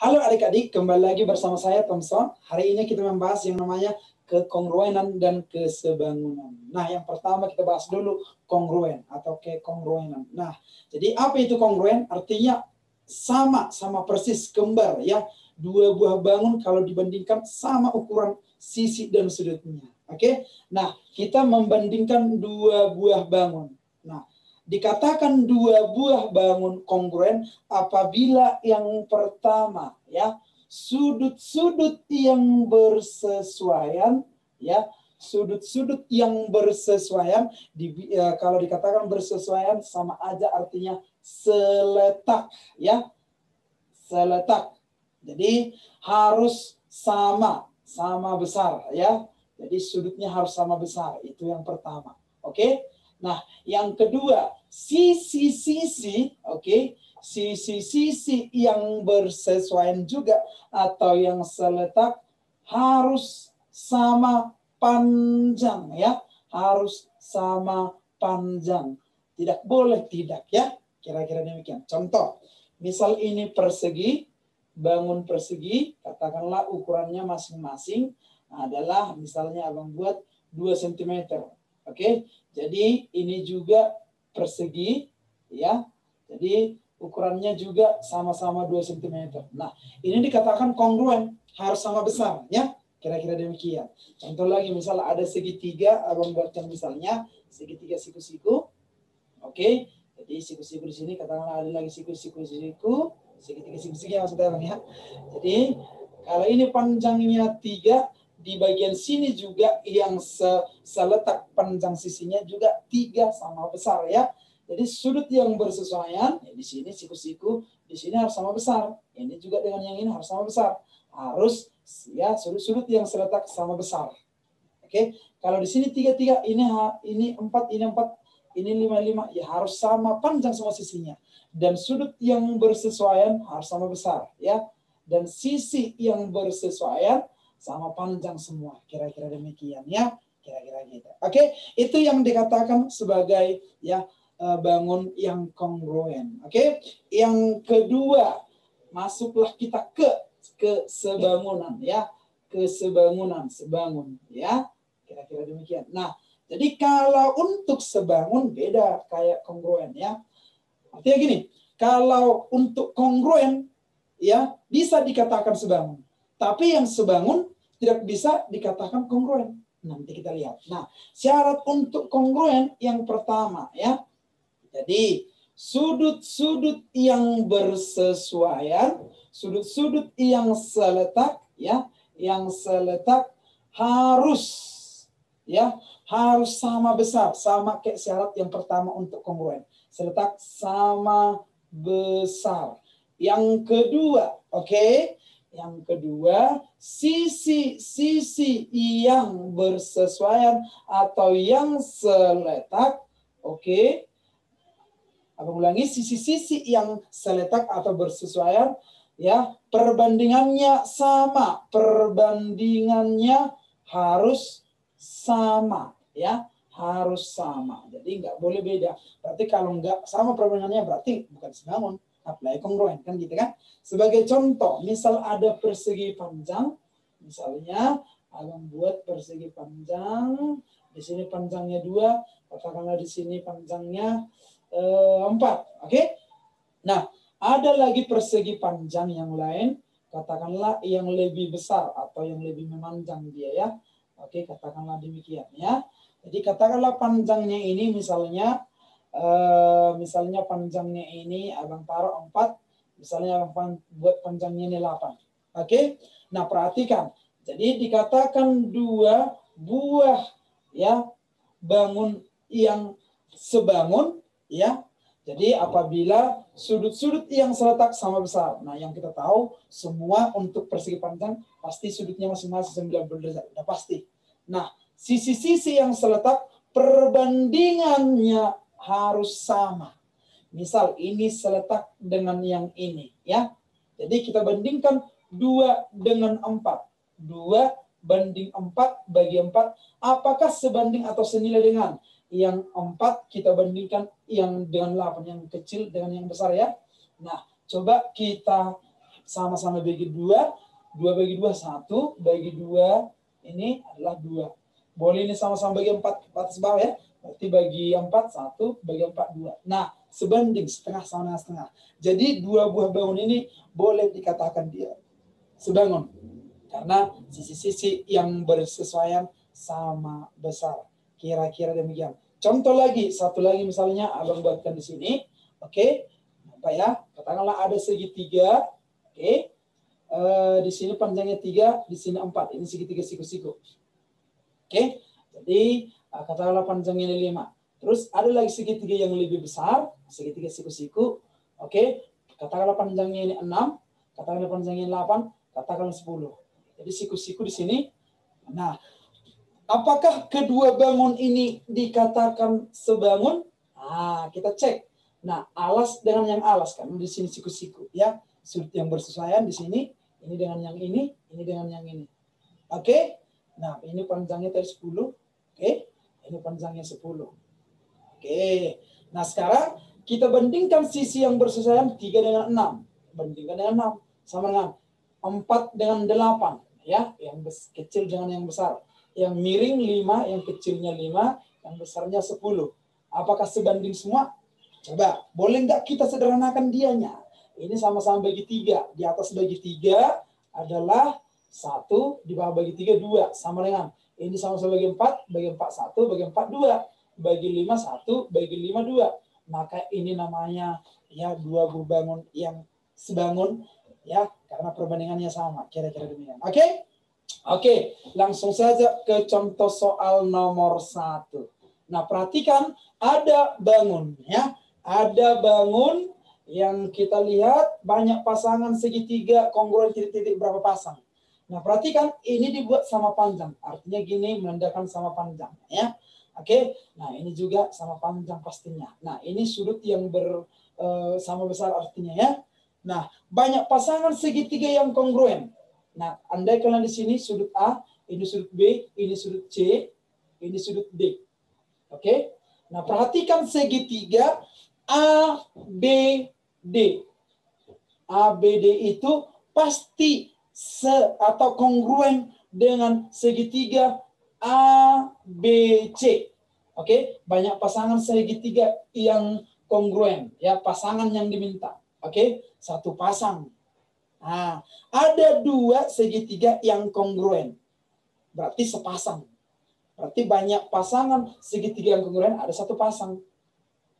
Halo adik-adik, kembali lagi bersama saya Thomson. Hari ini kita membahas yang namanya kekongruenan dan kesebangunan. Nah, yang pertama kita bahas dulu kongruen atau kekongruenan. Nah, jadi apa itu kongruen? Artinya sama persis, kembar ya. Dua buah bangun kalau dibandingkan sama ukuran sisi dan sudutnya. Oke? Nah, kita membandingkan dua buah bangun. Nah, dikatakan dua buah bangun kongruen apabila yang pertama ya sudut-sudut yang bersesuaian ya, sudut-sudut yang bersesuaian kalau dikatakan bersesuaian sama aja artinya seletak ya, seletak. Jadi harus sama besar ya. Jadi sudutnya harus sama besar, itu yang pertama. Oke? Nah, yang kedua, sisi-sisi, oke, sisi-sisi yang bersesuaian juga atau yang seletak harus sama panjang ya, harus sama panjang. Tidak boleh tidak ya, kira-kira demikian. Contoh, misal ini persegi, bangun persegi, katakanlah ukurannya masing-masing adalah misalnya abang buat 2 cm. Oke, jadi ini juga persegi ya. Jadi ukurannya juga sama-sama 2 cm. Nah, ini dikatakan kongruen, harus sama besar ya. Kira-kira demikian. Contoh lagi, misal ada segitiga, abang buatkan misalnya segitiga siku-siku. Oke, jadi siku-siku di sini katakanlah ada lagi siku-siku, segitiga siku-siku maksudnya ya. Jadi kalau ini panjangnya 3, di bagian sini juga yang seletak panjang sisinya juga 3 sama besar ya. Jadi sudut yang bersesuaian, ya di sini siku-siku, di sini harus sama besar. Ini juga dengan yang ini harus sama besar. Harus ya sudut-sudut yang seletak sama besar. Oke, kalau di sini 3, ini 4, ini 4, ini 5, ya harus sama panjang semua sisinya. Dan sudut yang bersesuaian harus sama besar ya. Dan sisi yang bersesuaian sama panjang semua, kira-kira demikian ya, kira-kira gitu. Oke, itu yang dikatakan sebagai ya bangun yang kongruen. Oke, yang kedua masuklah kita ke sebangunan ya, ke sebangunan, sebangun ya, kira-kira demikian. Nah, jadi kalau untuk sebangun beda kayak kongruen ya. Artinya gini, kalau untuk kongruen ya bisa dikatakan sebangun, tapi yang sebangun tidak bisa dikatakan kongruen. Nanti kita lihat. Nah, syarat untuk kongruen yang pertama ya. Jadi, sudut-sudut yang bersesuaian, sudut-sudut yang seletak ya, yang seletak harus ya, harus sama besar, sama kayak syarat yang pertama untuk kongruen. Seletak sama besar. Yang kedua, oke? Yang kedua, sisi-sisi yang bersesuaian atau yang seletak, oke? Abang ulangi, sisi-sisi yang seletak atau bersesuaian, ya, perbandingannya sama, perbandingannya harus sama, ya, harus sama. Jadi nggak boleh beda. Berarti kalau nggak sama perbandingannya berarti bukan sebangun. Apply kongruen kan gitu kan. Sebagai contoh, misal ada persegi panjang, misalnya abang buat persegi panjang, di sini panjangnya 2, katakanlah di sini panjangnya 4, oke? Nah, ada lagi persegi panjang yang lain, katakanlah yang lebih besar atau yang lebih memanjang dia ya. Oke, katakanlah demikian ya. Jadi katakanlah panjangnya ini misalnya panjangnya ini abang taruh 4, misalnya abang buat panjangnya ini 8. Oke? Nah, perhatikan. Jadi dikatakan dua buah ya bangun yang sebangun ya. Jadi apabila sudut-sudut yang seletak sama besar. Nah, yang kita tahu semua untuk persegi panjang pasti sudutnya masing-masing 90 derajat. Sudah pasti. Nah, sisi-sisi yang seletak perbandingannya harus sama. Misal ini seletak dengan yang ini ya. Jadi kita bandingkan 2 dengan 4. 2 banding 4 bagi 4. Apakah sebanding atau senilai dengan yang 4 kita bandingkan yang dengan 8, yang kecil dengan yang besar ya. Nah, coba kita sama-sama bagi 2. 2 bagi 2, 1. Bagi 2, ini adalah 2. Boleh ini sama-sama bagi 4 atas bawah ya. Berarti bagi 4, 1. Bagi 4, 2. Nah, sebanding setengah sama dengan setengah. Jadi 2 buah bangun ini boleh dikatakan dia sebangun. Karena sisi-sisi yang bersesuaian sama besar. Kira-kira demikian. Contoh lagi, satu lagi misalnya abang buatkan di sini. Oke. Apa ya? Katakanlah ada segitiga. Oke. Di sini panjangnya 3, di sini 4. Ini segitiga siku-siku. Oke. Jadi katakanlah panjangnya ini 5. Terus ada lagi segitiga yang lebih besar, segitiga siku-siku. Oke. Katakanlah panjangnya ini 6, katakanlah panjangnya 8, katakanlah 10. Jadi siku-siku di sini. Nah, apakah kedua bangun ini dikatakan sebangun? Nah, kita cek. Nah, alas dengan yang alas kan di sini siku-siku ya. Sudut yang bersesuaian di sini, ini dengan yang ini dengan yang ini. Oke? Nah, ini panjangnya tadi 10. Oke? Ini panjangnya 10. Oke. Nah, sekarang kita bandingkan sisi yang bersesuaian 3 dengan 6. Bandingkan dengan 6 sama dengan 4 dengan 8 ya, yang kecil dengan yang besar. Yang miring 5, yang kecilnya 5, yang besarnya 10. Apakah sebanding semua? Coba, boleh nggak kita sederhanakan dianya? Ini sama-sama bagi 3. Di atas bagi 3 adalah 1, di bawah bagi 3, 2. Sama dengan ini sama-sama bagi 4, bagi 4, 1, bagi 4, 2. Bagi 5, 1, bagi 5, 2. Maka ini namanya ya 2 buah bangun yang sebangun ya, karena perbandingannya sama. Kira-kira demikian. Oke? Oke, langsung saja ke contoh soal nomor 1. Nah, perhatikan ada bangun ya. Ada bangun yang kita lihat banyak pasangan segitiga kongruen titik-titik berapa pasang. Nah, perhatikan ini dibuat sama panjang. Artinya gini menandakan sama panjang ya. Oke. Nah, ini juga sama panjang pastinya. Nah, ini sudut yang sama besar artinya ya. Nah, banyak pasangan segitiga yang kongruen. Nah, andai kalian di sini sudut A, ini sudut B, ini sudut C, ini sudut D. Oke? Nah, perhatikan segitiga A, B, D. A, B, D itu pasti atau kongruen dengan segitiga A, B, C. Oke? Banyak pasangan segitiga yang kongruen. Ya, pasangan yang diminta. Oke? Satu pasang. Nah, ada 2 segitiga yang kongruen. Berarti sepasang. Berarti banyak pasangan segitiga yang kongruen, ada satu pasang.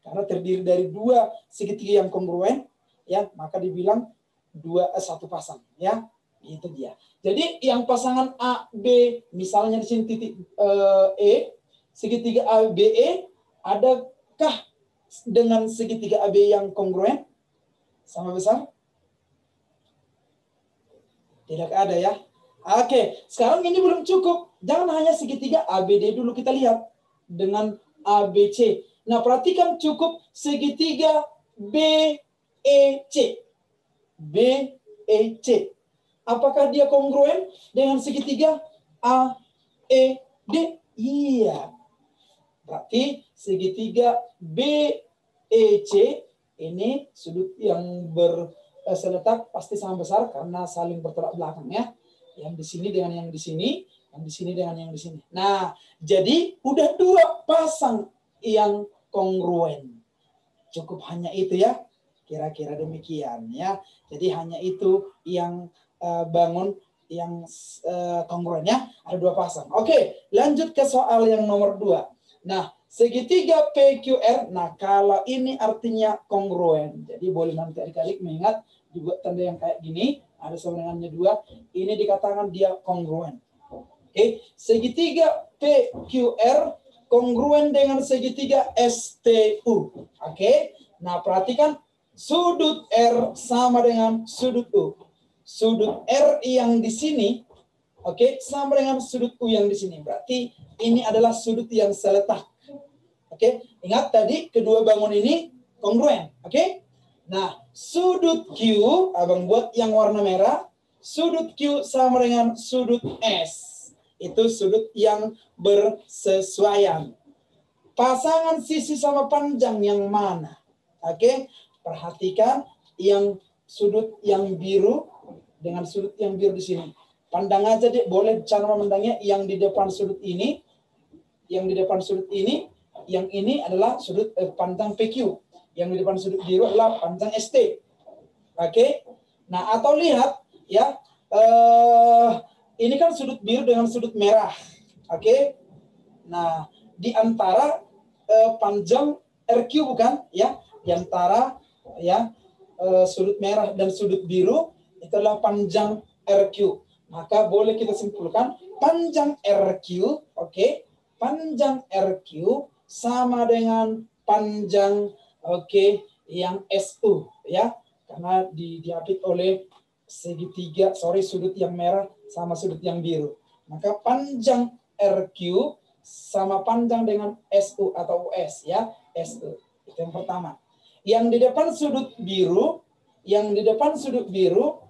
Karena terdiri dari 2 segitiga yang kongruen, ya, maka dibilang 1 pasang, ya. Itu dia. Jadi yang pasangan A, B, misalnya di sini titik E, segitiga A, B, E, adakah dengan segitiga AB yang kongruen? Sama besar? Tidak ada ya. Oke, sekarang ini belum cukup. Jangan hanya segitiga ABD dulu kita lihat dengan ABC. Nah, perhatikan cukup segitiga BEC. BEC. Apakah dia kongruen dengan segitiga AED? Iya. Berarti segitiga BEC ini sudut yang seletak pasti sama besar karena saling bertolak belakang ya. Yang di sini dengan yang di sini, yang di sini dengan yang di sini. Nah, jadi udah 2 pasang yang kongruen. Cukup hanya itu ya. Kira-kira demikian ya. Jadi hanya itu yang bangun yang kongruen ya. Ada 2 pasang. Oke, lanjut ke soal yang nomor 2. Nah, segitiga PQR, nah kalau ini artinya kongruen. Jadi boleh nanti adik-adik mengingat dibuat tanda yang kayak gini, ada sama dengannya 2, ini dikatakan dia kongruen. Oke, segitiga PQR kongruen dengan segitiga STU. Oke, nah perhatikan sudut R sama dengan sudut U. Sudut R yang di sini, oke, sama dengan sudut U yang di sini. Berarti ini adalah sudut yang seletak. Oke, ingat tadi kedua bangun ini kongruen. Oke, nah sudut Q, abang buat yang warna merah. Sudut Q sama dengan sudut S. Itu sudut yang bersesuaian. Pasangan sisi sama panjang yang mana? Oke, perhatikan yang sudut yang biru dengan sudut yang biru di sini. Pandang aja deh, boleh cara memandangnya yang di depan sudut ini, yang di depan sudut ini, yang ini adalah sudut panjang PQ. Yang di depan sudut biru adalah panjang ST. Oke. Nah, atau lihat ya, ini kan sudut biru dengan sudut merah. Oke. Nah, di antara panjang RQ bukan ya, di antara ya sudut merah dan sudut biru itu adalah panjang RQ. Maka boleh kita simpulkan panjang RQ, oke, panjang RQ sama dengan panjang yang SU ya, karena diapit oleh segitiga, sudut yang merah sama sudut yang biru. Maka panjang RQ sama panjang dengan SU atau US ya, SU. Itu yang pertama. Yang di depan sudut biru,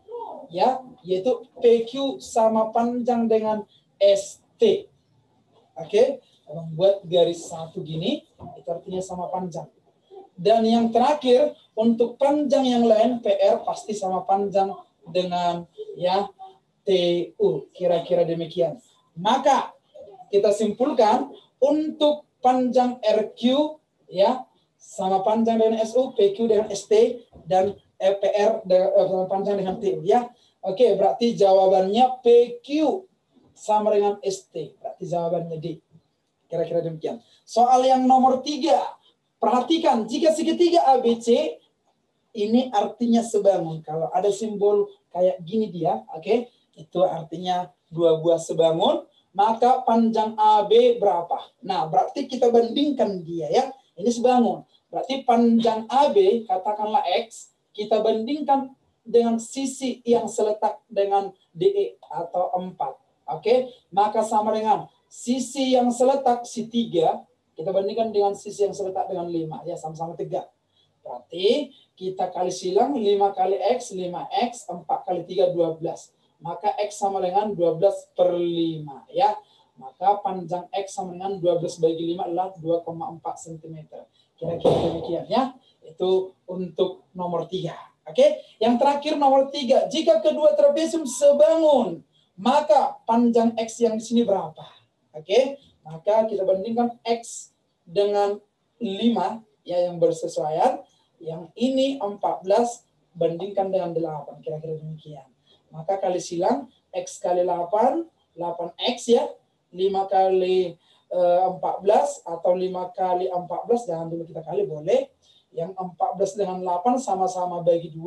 ya, yaitu PQ sama panjang dengan ST. Oke, buat garis satu gini, itu artinya sama panjang. Dan yang terakhir, untuk panjang yang lain, PR pasti sama panjang dengan ya TU. Kira-kira demikian. Maka kita simpulkan untuk panjang RQ ya sama panjang dengan SU, PQ dengan ST, dan PR sama panjang dengan TU ya. Oke, berarti jawabannya PQ sama dengan ST. Berarti jawabannya D. Kira-kira demikian. Soal yang nomor 3. Perhatikan, jika segitiga ABC ini artinya sebangun. Kalau ada simbol kayak gini dia, oke, itu artinya dua buah sebangun, maka panjang AB berapa? Nah, berarti kita bandingkan dia ya. Ini sebangun. Berarti panjang AB, katakanlah X, kita bandingkan dengan sisi yang seletak dengan DE atau 4. Oke, maka sama dengan sisi yang seletak si 3, kita bandingkan dengan sisi yang seletak dengan 5. Ya, sama-sama 3. Berarti kita kali silang 5 kali X, 5X, 4 kali 3, 12. Maka X sama dengan 12 per 5. Ya, maka panjang X sama dengan 12 bagi 5 adalah 2,4 cm. Kira-kira demikian ya. Itu untuk nomor 3. Oke, yang terakhir nomor 3. Jika kedua trapesium sebangun, maka panjang X yang di sini berapa? Oke, maka kita bandingkan X dengan 5 ya yang bersesuaian. Yang ini 14 bandingkan dengan 8. Kira-kira demikian. Maka kali silang X kali 8, 8X ya. 5 kali 14 atau 5 kali 14, jangan dulu kita kali, boleh. Yang 14 dengan 8 sama-sama bagi 2.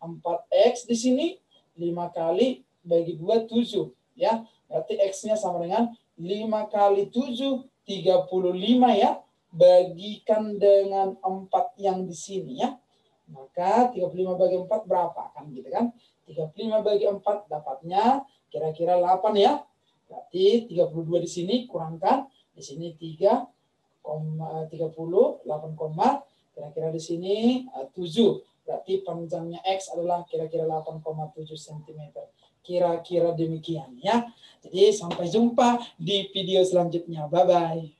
4X di sini 5 kali bagi 2, 7 ya. Berarti X-nya sama dengan 5 kali 7, 35 ya. Bagikan dengan 4 yang di sini ya. Maka 35 bagi 4 berapa? Kan gitu kan. 35 bagi 4 dapatnya kira-kira 8 ya. Berarti 32 di sini kurangkan. Di sini 3,30, 8, kira-kira di sini 7. Berarti panjangnya X adalah kira-kira 8,7 cm. Kira-kira demikian ya. Jadi sampai jumpa di video selanjutnya. Bye-bye.